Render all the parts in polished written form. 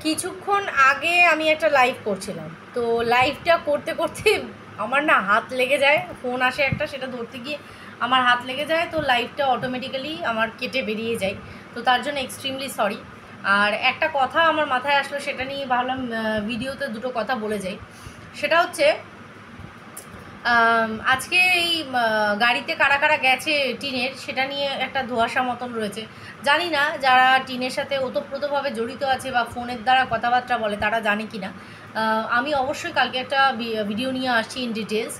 কিছুক্ষণ আগে আমি একটা লাইভ করছিলাম, তো লাইভটা করতে করতে আমার না হাত লেগে যায়, ফোন আসে একটা, সেটা ধরতে গিয়ে আমার হাত লেগে যায়, তো লাইভটা অটোমেটিক্যালি আমার কেটে বেরিয়ে যায়। তো তার জন্য এক্সট্রিমলি সরি। আর একটা কথা আমার মাথায় আসলো, সেটা নিয়ে ভাবলাম ভিডিওতে দুটো কথা বলে যাই। সেটা হচ্ছে আজকে এই গাড়িতে কারা কারা গেছে টিনের, সেটা নিয়ে একটা ধোঁয়াশা মতন রয়েছে। জানি না যারা টিনের সাথে ওতপ্রোতভাবে জড়িত আছে বা ফোনের দ্বারা কথাবার্তা বলে তারা জানে কি না। আমি অবশ্যই কালকে একটা ভিডিও নিয়ে আসছি ইন ডিটেলস,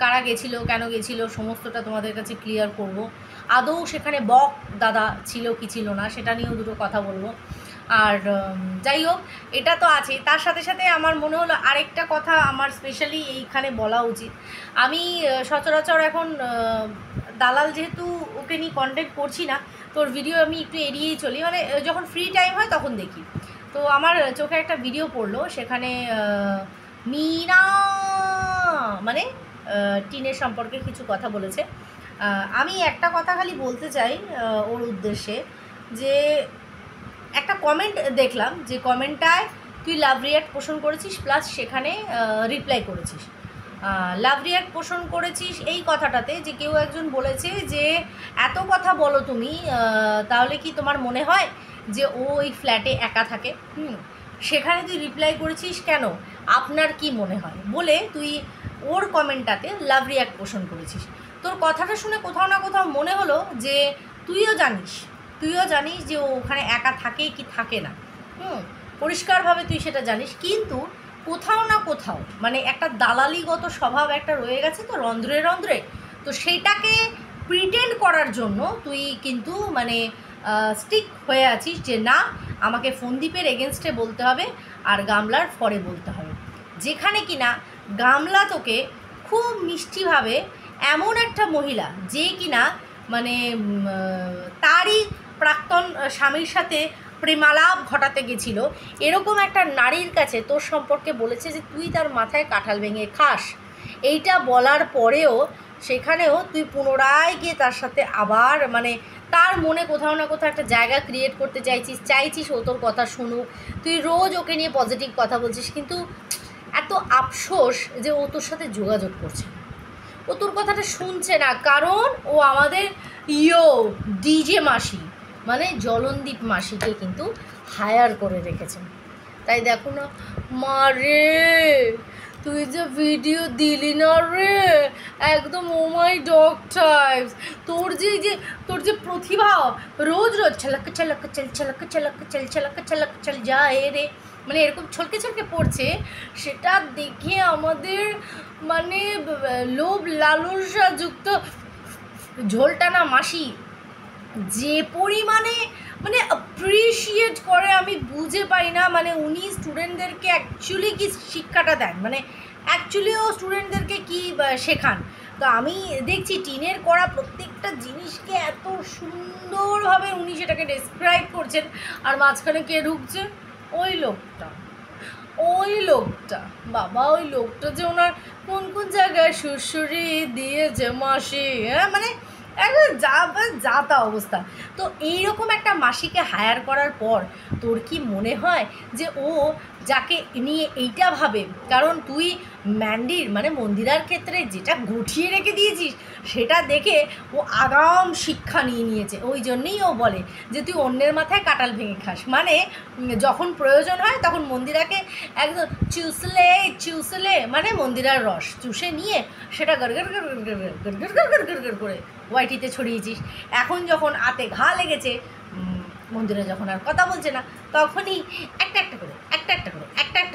কারা গেছিলো, কেন গেছিলো, সমস্তটা তোমাদের কাছে ক্লিয়ার করব। আদৌ সেখানে বক দাদা ছিল কি ছিল না সেটা নিয়েও দুটো কথা বলবো। আর যাই হোক, এটা তো আছে, তার সাথে সাথে আমার মনে হলো আরেকটা কথা আমার স্পেশালি এইখানে বলা উচিত। আমি সচরাচর এখন দালাল যেহেতু ওকে নিয়ে কন্টেন্ট করছি না, তোর ভিডিও আমি একটু এড়িয়েই চলি, মানে যখন ফ্রি টাইম হয় তখন দেখি। তো আমার চোখে একটা ভিডিও পড়লো, সেখানে মিনা মানে টিনের সম্পর্কে কিছু কথা বলেছে। আমি একটা কথা খালি বলতে চাই ওর উদ্দেশ্যে, যে একটা কমেন্ট দেখলাম, যে কমেন্টটায় তুই লাভ রিয়াক্ট পোষণ করেছিস, প্লাস সেখানে রিপ্লাই করেছিস। লাভ রিয়াক্ট পোষণ করেছিস এই কথাটাতে, যে কেউ একজন বলেছে যে এত কথা বলো তুমি, তাহলে কি তোমার মনে হয় যে ও ওই ফ্ল্যাটে একা থাকে? সেখানে তুই রিপ্লাই করেছিস কেন, আপনার কি মনে হয় বলে তুই ওর কমেন্টটাতে লাভ রিয়াক্ট পোষণ করেছিস। তোর কথাটা শুনে কোথাও না কোথাও মনে হলো যে তুইও জানিস যে ও ওখানে একা থাকে কি থাকে না। পরিষ্কারভাবে তুই সেটা জানিস, কিন্তু কোথাও না কোথাও মানে একটা দালালিগত স্বভাব একটা রয়ে গেছে তো রন্ধ্রে রন্ধ্রে। তো সেইটাকে প্রিটেন্ড করার জন্য তুই কিন্তু মানে স্টিক হয়ে আছিস যে না, আমাকে ফোনদীপের এগেনস্টে বলতে হবে আর গামলার ফরে বলতে হবে, যেখানে কি না গামলা তোকে খুব মিষ্টিভাবে, এমন একটা মহিলা যে কিনা মানে তারই প্রাক্তন স্বামীর সাথে প্রেমালাপ ঘটাতে গেছিল, এরকম একটা নারীর কাছে তোর সম্পর্কে বলেছে যে তুই তার মাথায় কাঁঠাল ভেঙে খাস। এইটা বলার পরেও সেখানেও তুই পুনরায় গিয়ে তার সাথে আবার মানে তার মনে কোথাও না কোথাও একটা জায়গা ক্রিয়েট করতে চাইছিস ও তোর কথা শুনুক, তুই রোজ ওকে নিয়ে পজিটিভ কথা বলছিস, কিন্তু এত আফসোস যে ও তোর সাথে যোগাযোগ করছে না, ও তোর কথাটা শুনছে না, কারণ ও আমাদের ডিজে মাসি মানে জলনদীপ মাসিকে কিন্তু হায়ার করে রেখেছেন। তাই দেখো না, মা রে তুই যে ভিডিও দিলি না রে, একদম ও মাই ডগ টাইপস। তোর যে প্রতিভা, রোজ রোজ ছলক ছলক চল ছলক ছলক চল ছলক ছলক চল যায় রে, মানে এরকম ছলকে ছলকে পড়ছে, সেটা দেখে আমাদের মানে লোভ লালসা যুক্ত ঝোলটানা মাসি যে পরিমাণে মানে অ্যাপ্রিসিয়েট করে আমি বুঝে পাই না। মানে উনি স্টুডেন্টদেরকে অ্যাকচুয়ালি কি শিক্ষাটা দেন, মানে অ্যাকচুয়ালিও স্টুডেন্টদেরকে কি শেখান। তো আমি দেখছি টিনের করা প্রত্যেকটা জিনিসকে এত সুন্দরভাবে উনি সেটাকে ডেসক্রাইব করছেন, আর মাঝখানে কে ঢুকছে, ওই লোকটা বাবা, ওই লোকটা যে ওনার কোন কোন জায়গায় সুরসুরি দিয়েছে মাসি, হ্যাঁ মানে একদম যা তা অবস্থা। তো এইরকম একটা মাসিকে হায়ার করার পর তোর কি মনে হয় যে ও যাকে নিয়ে এইটা ভাবে, কারণ তুই ম্যান্ডির মানে মন্দিরার ক্ষেত্রে যেটা গুছিয়ে রেখে দিয়েছিস সেটা দেখে ও আগাম শিক্ষা নিয়েছে, ওই জন্যেই ও বলে যে তুই অন্যের মাথায় কাঁঠাল ভেঙে খাস, মানে যখন প্রয়োজন হয় তখন মন্দিরাকে একদম চুষলে মানে মন্দিরার রস চুষে নিয়ে সেটা গড়গড় করে ওয়াইটিতে ছড়িয়েছিস। এখন যখন আতে ঘা লেগেছে, মন্দিরে যখন আর কথা বলছে না, তখনই একটা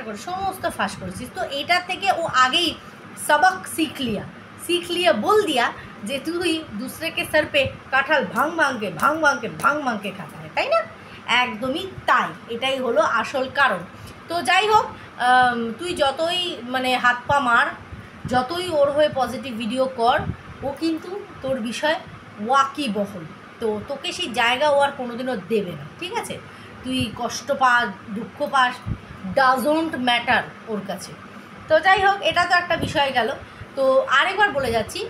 করে সমস্ত ফাঁস করেছিস। তো এটা থেকে ও আগেই सबक सीख लिया बोल दिया যে তুই दूसरे के सर पे কাঁঠাল ভাং ভাঙকে খাতা হয়, তাই না? একদমই তাই, এটাই হলো আসল কারণ। তো যাই হোক, তুই যতই মানে হাত পা মার, যতই ওর হয়ে পজিটিভ ভিডিও কর, ও কিন্তু তোর বিষয় ওয়াকিবহল। তো তোকে সেই জায়গা ও আর কোনোদিনও দেবে না, ঠিক আছে? তুই কষ্ট পাস, দুঃখ পাস, ডাজন্ট ম্যাটার ওর কাছে। তো যাই হোক, এটা তো একটা বিষয় গেল। তো আরেকবার বলে যাচ্ছি,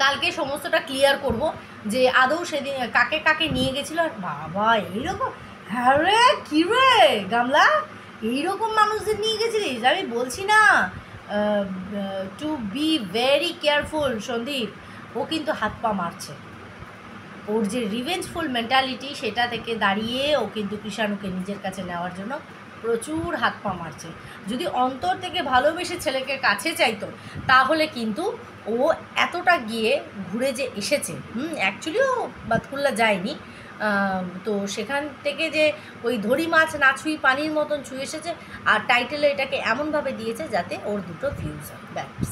কালকে সমস্তটা ক্লিয়ার করব যে আদৌ সেদিন কাকে কাকে নিয়ে গেছিলো। আর বাবা, এইরকম হ্যাঁ রে, কী রে গামলা, এইরকম মানুষদের নিয়ে গেছিলিস? আমি বলছি না to be very careful Sandeep. ও কিন্তু হাত পা মারছে, ওর যে রিভেঞ্জফুল মেন্টালিটি সেটা থেকে দাঁড়িয়ে ও কিন্তু কৃষাণুকে নিজের কাছে নেওয়ার জন্য প্রচুর হাত পা মারছে। যদি অন্তর থেকে ভালোবেসে ছেলেকে কাছে চাইতো তাহলে কিন্তু ও এতটা গিয়ে ঘুরে যে এসেছে, অ্যাকচুয়ালি ও বাতকুল্লা যায়নি, তো সেখান থেকে যে ওই ধরি মাছ না ছুঁই পানির মতন ছুঁয়ে এসেছে, আর টাইটেলে এটাকে এমনভাবে দিয়েছে যাতে ওর দুটো ভিউজ হয়, দ্যাটস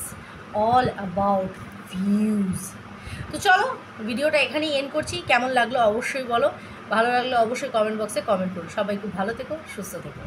অল অ্যাবাউট ভিউজ। তো চলো ভিডিওটা এখানেই এন্ড করছি। কেমন লাগলো অবশ্যই বলো, ভালো লাগলে অবশ্যই কমেন্ট বক্সে কমেন্ট করো। সবাই খুব ভালো থেকো, সুস্থ থেকো।